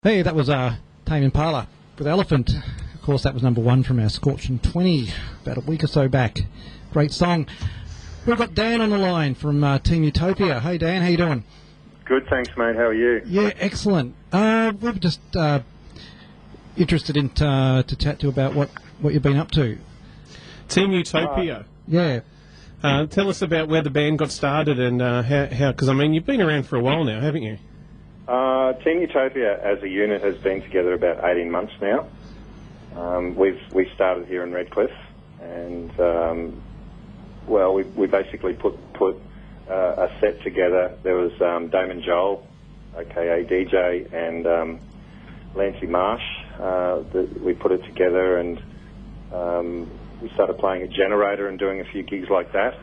Hey, that was Tame Impala with Elephant. Of course, that was number one from our Scorching 20 about a week or so back. Great song. We've got Dan on the line from Team Utopia. Hey, Dan, how you doing? Good, thanks, mate. How are you? Yeah, excellent. We're just interested in to chat to you about what you've been up to. Team Utopia. Yeah. Tell us about where the band got started and how, because, I mean, you've been around for a while now, haven't you? Team Utopia as a unit has been together about 18 months now. We started here in Redcliffe, and well, we basically put a set together. There was Damon Joel, aka DJ, and Lancy Marsh. We put it together, and we started playing a Generator and doing a few gigs like that.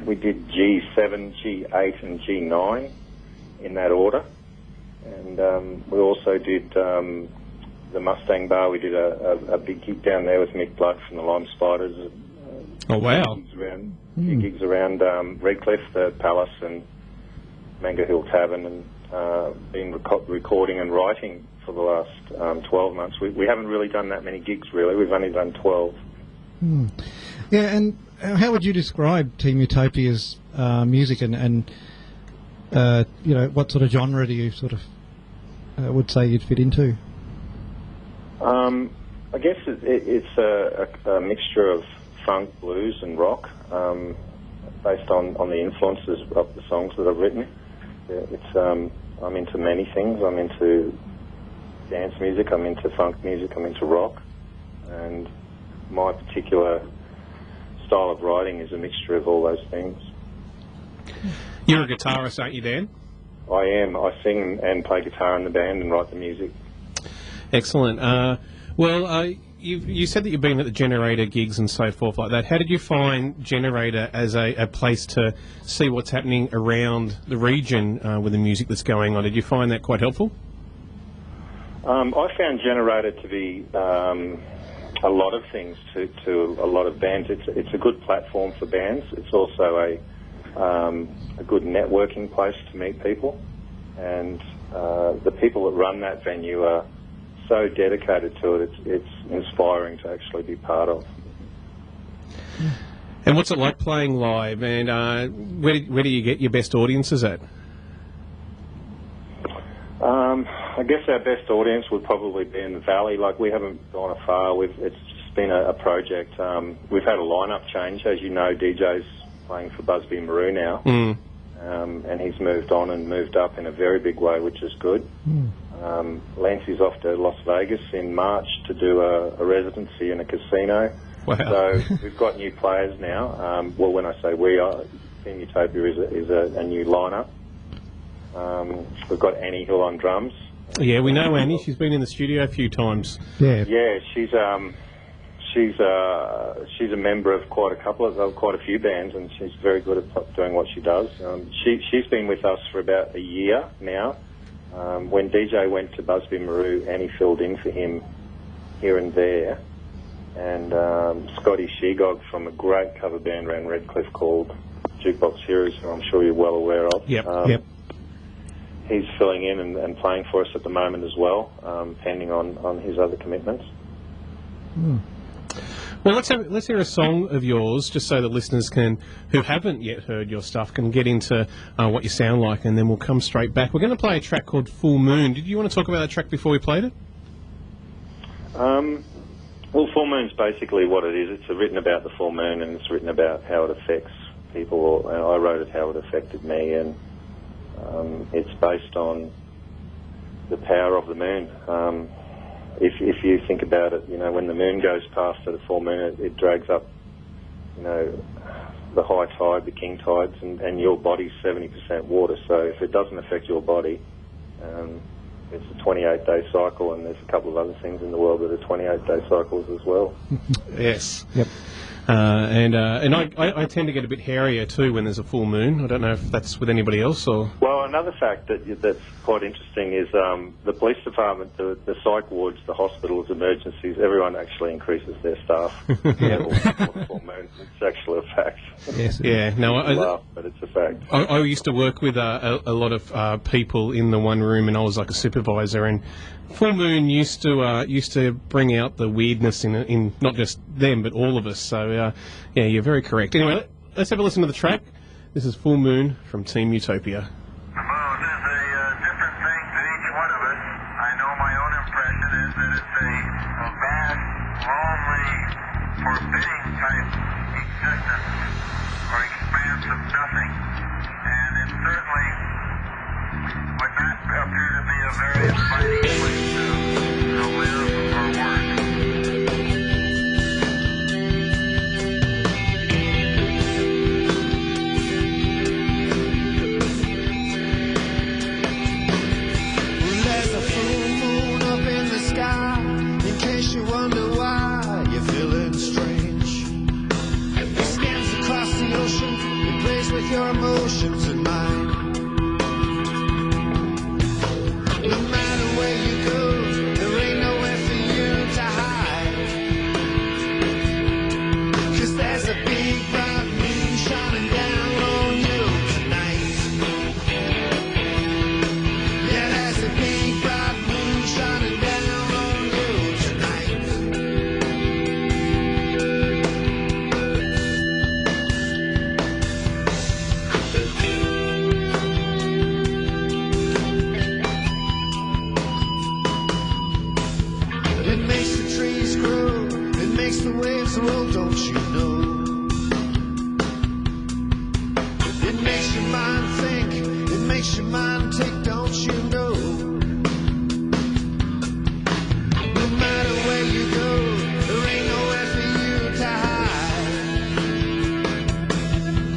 We did G7, G8, and G9 in that order, and we also did the Mustang Bar. We did a big gig down there with Mick Blood from the Lime Spiders. Oh, wow. Few gigs around Redcliffe, the Palace and Mango Hill Tavern, and been recording and writing for the last 12 months. We haven't really done that many gigs, really. We've only done 12. Yeah, and how would you describe Team Utopia's music and you know, what sort of genre do you sort of would say you'd fit into? I guess it's a mixture of funk, blues and rock, based on the influences of the songs that I've written. It's I'm into many things. I'm into dance music, I'm into funk music, I'm into rock, and my particular style of writing is a mixture of all those things. You're a guitarist, aren't you, Dan? I am. I sing and play guitar in the band and write the music. Excellent. You said that you've been at the Generator gigs and so forth like that. How did you find Generator as a place to see what's happening around the region with the music that's going on? Did you find that quite helpful? I found Generator to be a lot of things to a lot of bands. It's a good platform for bands. It's also a good networking place to meet people, and the people that run that venue are so dedicated to it. It's inspiring to actually be part of. And what's it like playing live? And where do you get your best audiences at? I guess our best audience would probably be in the Valley. Like, we haven't gone afar. It's just been a project. We've had a lineup change. As you know, DJ's playing for Busby Maru now. And he's moved on and moved up in a very big way, which is good. Lancy's off to Las Vegas in March to do a residency in a casino. Wow. So we've got new players now. Well, when I say we are, Team Utopia is a new lineup. We've got Annie Hill on drums. Yeah, we know Annie. She's been in the studio a few times. Yeah. Yeah, she's a member of quite a few bands, and she's very good at doing what she does. She's been with us for about a year now. When DJ went to Busby Maru, Annie filled in for him here and there, and Scotty Shegog from a great cover band around Redcliffe called Jukebox Heroes, who I'm sure you're well aware of. Yep. He's filling in and playing for us at the moment as well, pending on his other commitments. Well, let's hear a song of yours, just so that listeners who haven't yet heard your stuff, can get into what you sound like, and then we'll come straight back. We're going to play a track called Full Moon. Did you want to talk about that track before we played it? Well, Full Moon's basically what it is. It's written about the full moon, and it's written about how it affects people. I wrote it how it affected me, and it's based on the power of the moon. If you think about it, you know, when the moon goes past at a full moon, it drags up, you know, the high tide, the king tides, and your body's 70% water. So if it doesn't affect your body, it's a 28-day cycle, and there's a couple of other things in the world that are 28-day cycles as well. Yes. Yep. And I tend to get a bit hairier too when there's a full moon. I don't know if that's with anybody else or... Well, another fact that's quite interesting is the police department, the psych wards, the hospitals, emergencies, everyone actually increases their staff level for full moon. It's actually a fact. Yes. Yeah, no, I laugh, but it's a fact. I used to work with a lot of people in the one room, and I was like a supervisor, and full moon used to bring out the weirdness in not just them but all of us. So yeah, you're very correct. Anyway, let's have a listen to the track. This is Full Moon from Team Utopia. Well, this is a different thing to each one of us. I know my own impression is that it's a vast, lonely, forbidding type existence or expanse of nothing. And it certainly would not appear to be a very inviting place to live or work. There's a full moon up in the sky, in case you wonder why you're feeling strange. It scans across the ocean, it plays with your emotions and mine. No matter where you go, there ain't nowhere for you to hide. 'Cause there's a big bright moon shining down on you tonight. Yeah, there's a big bright moon shining down on you tonight. It makes the trees grow, it makes the waves roll, don't you know? It makes your mind think, it makes your mind tick, don't you know? No matter where you go, there ain't nowhere for you to hide.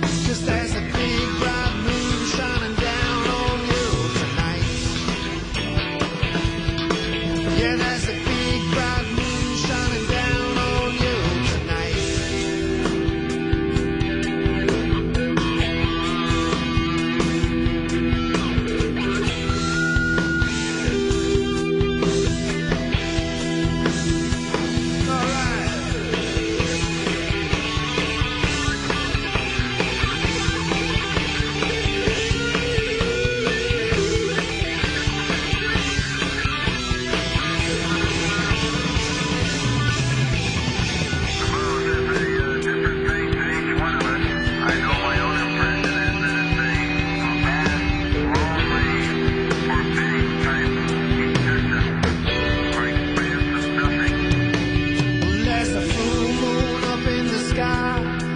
'Cause there's a big bright moon shining down on you tonight. Yeah, there's a big bright moon shining down on you tonight. All right. Well, this is a different thing to each one of us. I know my own impression is that it's a vast, lonely, forbidding type existence or expanse of nothing. There's a full moon up in the sky,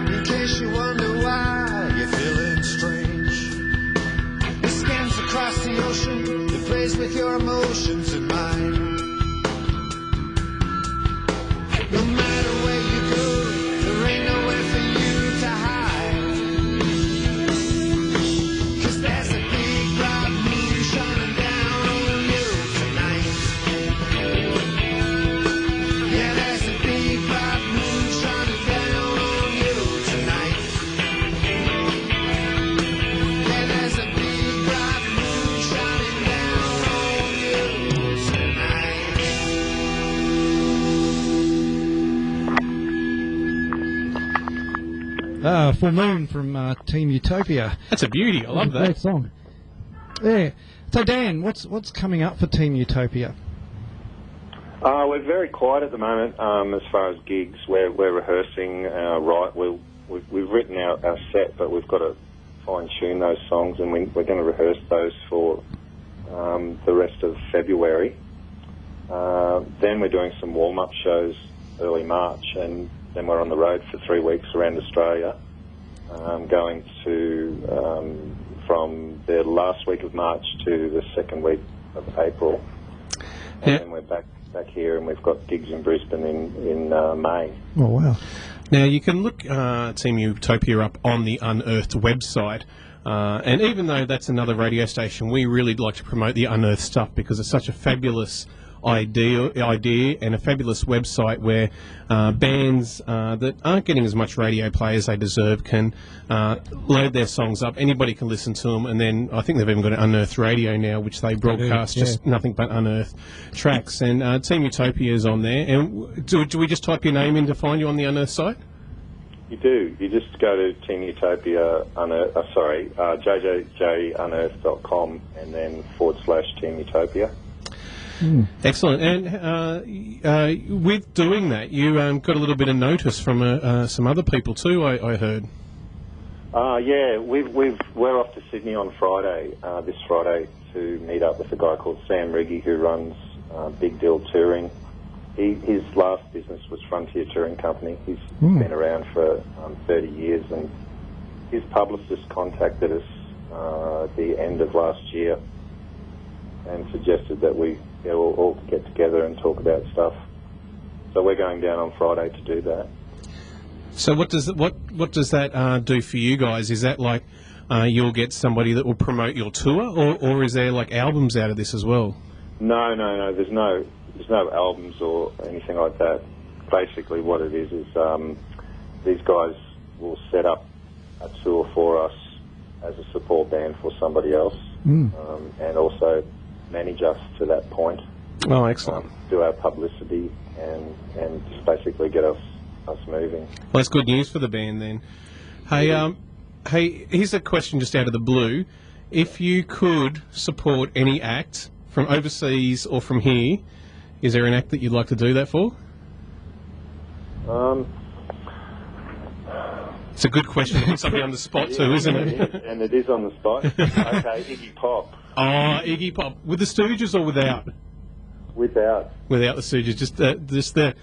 in case you wonder why you're feeling strange. It scans across the ocean, it plays with your emotions and mine. No matter where you go, there ain't nowhere for you to hide. 'Cause there's a big bright moon shining down on you tonight. Yeah, there's a big bright moon shining down on you tonight. Yeah, there's a big bright moon shining down on you tonight. Full Moon from Team Utopia. That's a beauty. I love Great that. song. Yeah. So Dan, what's coming up for Team Utopia? We're very quiet at the moment as far as gigs. We're rehearsing. We've written our set, but we've got to fine tune those songs, and we're going to rehearse those for the rest of February. Then we're doing some warm-up shows early March, and then we're on the road for 3 weeks around Australia, going to from the last week of March to the second week of April. And Yeah. then we're back here, and we've got gigs in Brisbane in May. Oh wow. Now, you can look Team Utopia up on the Unearthed website. And even though that's another radio station, we really like to promote the Unearthed stuff because it's such a fabulous idea and a fabulous website where bands that aren't getting as much radio play as they deserve can load their songs up. Anybody can listen to them, and then I think they've even got an Unearthed Radio now, which they broadcast just nothing but unearthed tracks. And Team Utopia is on there. And do we just type your name in to find you on the Unearthed site? You do. You just go to Team Utopia, jjjunearthed.com and then /Team Utopia. Excellent. And with doing that, you got a little bit of notice from some other people too, I heard. Yeah, we're off to Sydney on Friday, this Friday, to meet up with a guy called Sam Riggy who runs Big Deal Touring. His last business was Frontier Touring Company. He's been around for 30 years, and his publicist contacted us at the end of last year and suggested that we all get together and talk about stuff. So we're going down on Friday to do that. So what does that do for you guys? Is that like you'll get somebody that will promote your tour, or is there like albums out of this as well? No. There's no albums or anything like that. Basically what it is these guys will set up a tour for us as a support band for somebody else, and also manage us to that point. Oh, excellent. Do our publicity and just basically get us moving. Well, that's good news for the band then. Hey, here's a question just out of the blue. If you could support any act from overseas or from here, is there an act that you'd like to do that for? It's a good question to put somebody on the spot too, isn't it? And it is on the spot. Okay, Iggy Pop. Oh, Iggy Pop. With the Stooges or without? Without the Stooges, just the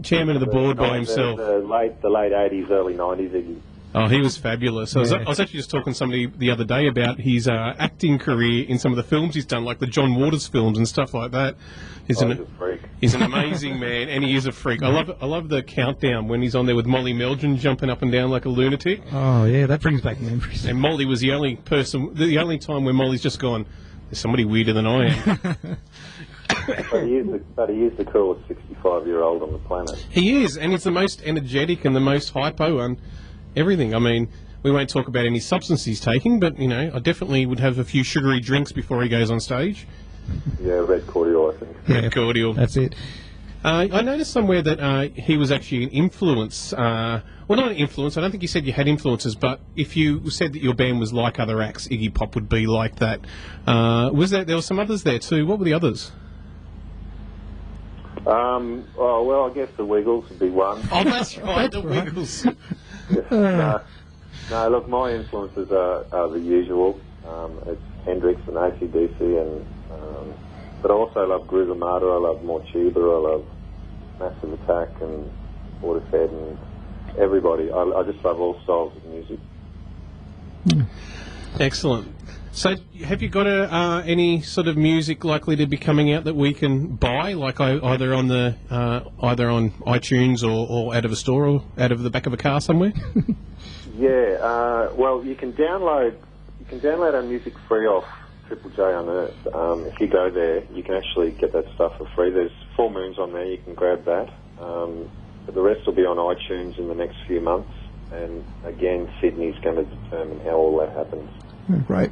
chairman of the board by himself. The late 80s, early 90s Iggy. Oh, he was fabulous. I was actually just talking to somebody the other day about his acting career in some of the films he's done, like the John Waters films and stuff like that. He's a freak. He's an amazing man, and he is a freak. I love the countdown when he's on there with Molly Meldrum jumping up and down like a lunatic. Oh yeah, that brings back memories. And Molly was the only time where Molly's just gone, there's somebody weirder than I am. But he is the coolest 65-year-old on the planet. He is, and he's the most energetic and the most hypo and everything. I mean, we won't talk about any substance he's taking, but, I definitely would have a few sugary drinks before he goes on stage. Yeah, red cordial, I think. Red cordial. That's it. I noticed somewhere that he was actually an influence. Well, not an influence. I don't think you said you had influences, but if you said that your band was like other acts, Iggy Pop would be like that. There were some others there too. What were the others? Well, I guess the Wiggles would be one. Oh, that's right, the Wiggles. No, look, my influences are the usual. It's Hendrix and AC/DC, but I also love Groove Armada, I love More Tuba, I love Massive Attack and Waterfed and everybody. I just love all styles of music. Excellent. So, have you got any sort of music likely to be coming out that we can buy, like either on iTunes or out of a store or out of the back of a car somewhere? Yeah. Well, you can download our music free off Triple J Unearthed. If you go there, you can actually get that stuff for free. There's Full Moons on there. You can grab that. But the rest will be on iTunes in the next few months. And again, Sydney's going to determine how all that happens. Oh, great.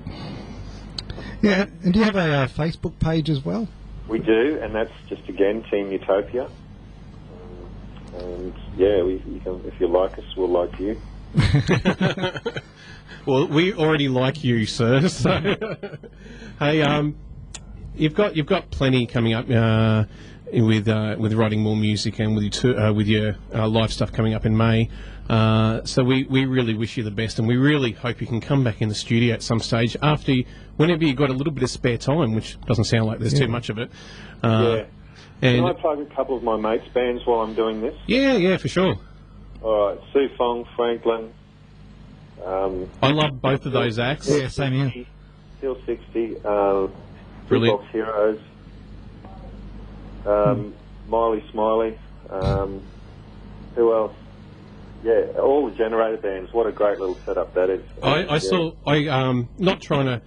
Yeah, and do you have a Facebook page as well? We do, and that's just, again, Team Utopia. And, yeah, if you like us, we'll like you. Well, we already like you, sir. So, hey, you've got plenty coming up with writing more music and with your live stuff coming up in May. So we really wish you the best, and we really hope you can come back in the studio at some stage whenever you've got a little bit of spare time, which doesn't sound like there's too much of it. Yeah. And can I plug a couple of my mates' bands while I'm doing this? Yeah, for sure. All right, Sue Fong, Franklin. I love both of those acts. Yeah, same here. Steel 60, Brilliant. Box Heroes, Miley Smiley, who else? Yeah, all the Generator bands. What a great little setup that is. I saw. Not trying to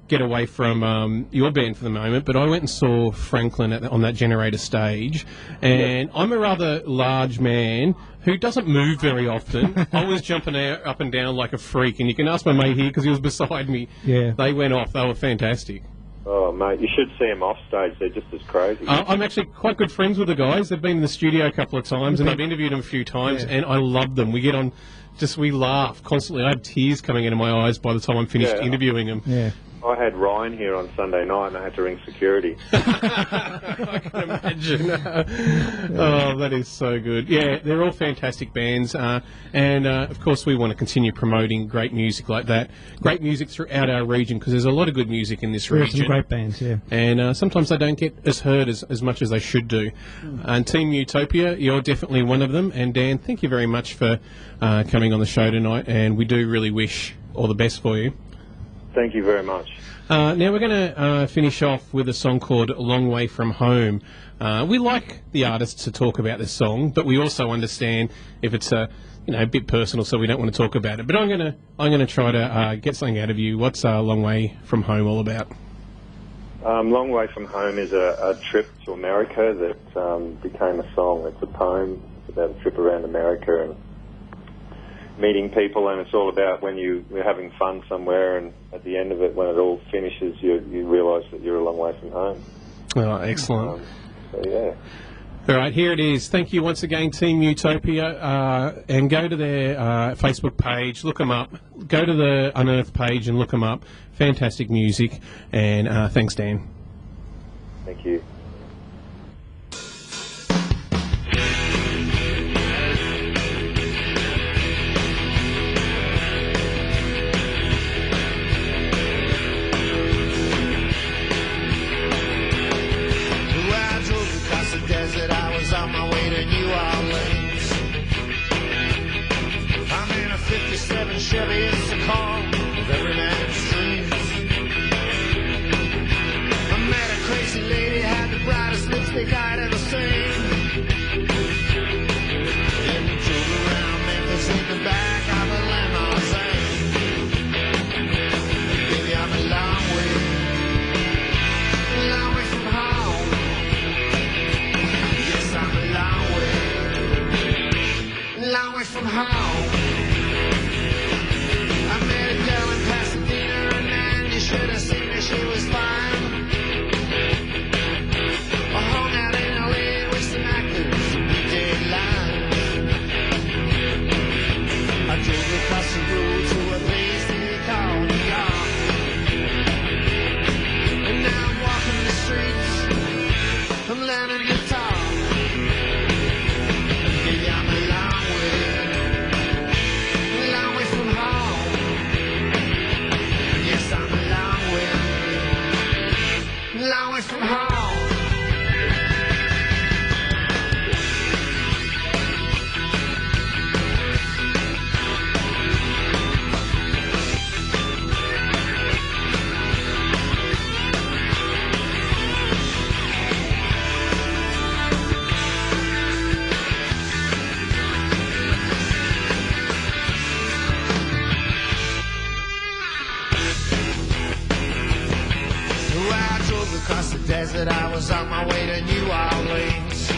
get away from your band for the moment, but I went and saw Franklin on that Generator stage, and I'm a rather large man who doesn't move very often. I was jumping up and down like a freak, and you can ask my mate here because he was beside me. Yeah. They went off. They were fantastic. Oh, mate, you should see them off stage. They're just as crazy. I'm actually quite good friends with the guys. They've been in the studio a couple of times, and I've interviewed them a few times, and I love them. We get on, we laugh constantly. I had tears coming into my eyes by the time I'm finished interviewing them. Yeah. I had Ryan here on Sunday night, and I had to ring security. I can imagine. Oh, that is so good. Yeah, they're all fantastic bands, and of course we want to continue promoting great music like that, great music throughout our region, because there's a lot of good music in this There are region. some great bands, yeah. And sometimes they don't get as heard as much as they should do. And Team Utopia, you're definitely one of them. And Dan, thank you very much for coming on the show tonight, and we do really wish all the best for you. Thank you very much. Now we're going to finish off with a song called "Long Way From Home." We like the artists to talk about this song, but we also understand if it's a bit personal, so we don't want to talk about it. But I'm gonna try to get something out of you. What's "Long Way From Home" all about? Long Way From Home is a trip to America that became a song. It's a poem. It's about a trip around America and meeting people, and it's all about when you're having fun somewhere, and at the end of it, when it all finishes, you realise that you're a long way from home. Oh, excellent. So, yeah. All right, here it is. Thank you once again, Team Utopia, and go to their Facebook page, look them up. Go to the Unearth page and look them up. Fantastic music, and thanks, Dan. Thank you. On my way to New Orleans. I'm in a 57 Chevy, it's the car of every man's dreams. I met a crazy lady, had the brightest lipstick I'd ever seen. And we drove around Memphis in the back of a limousine. Baby, I'm a long way from home. Long way from home. I met a girl in Pasadena, and man, you should have seen her, she was fine. A home out in LA with some actors and dead lines. I drove across the road to a place they call New York, and now I'm walking the streets, I'm learning to talk. Baby, I'm a long way from home. Yes, I'm a long way from home. Across the desert, I was on my way to New Orleans.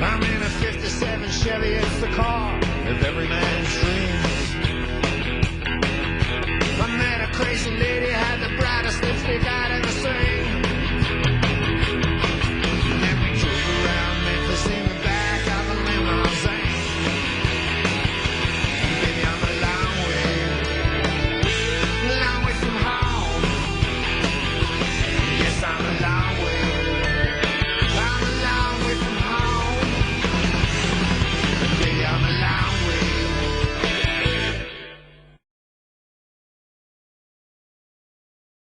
I'm in a 57 Chevy, it's the car of every man's dreams. I met a crazy lady.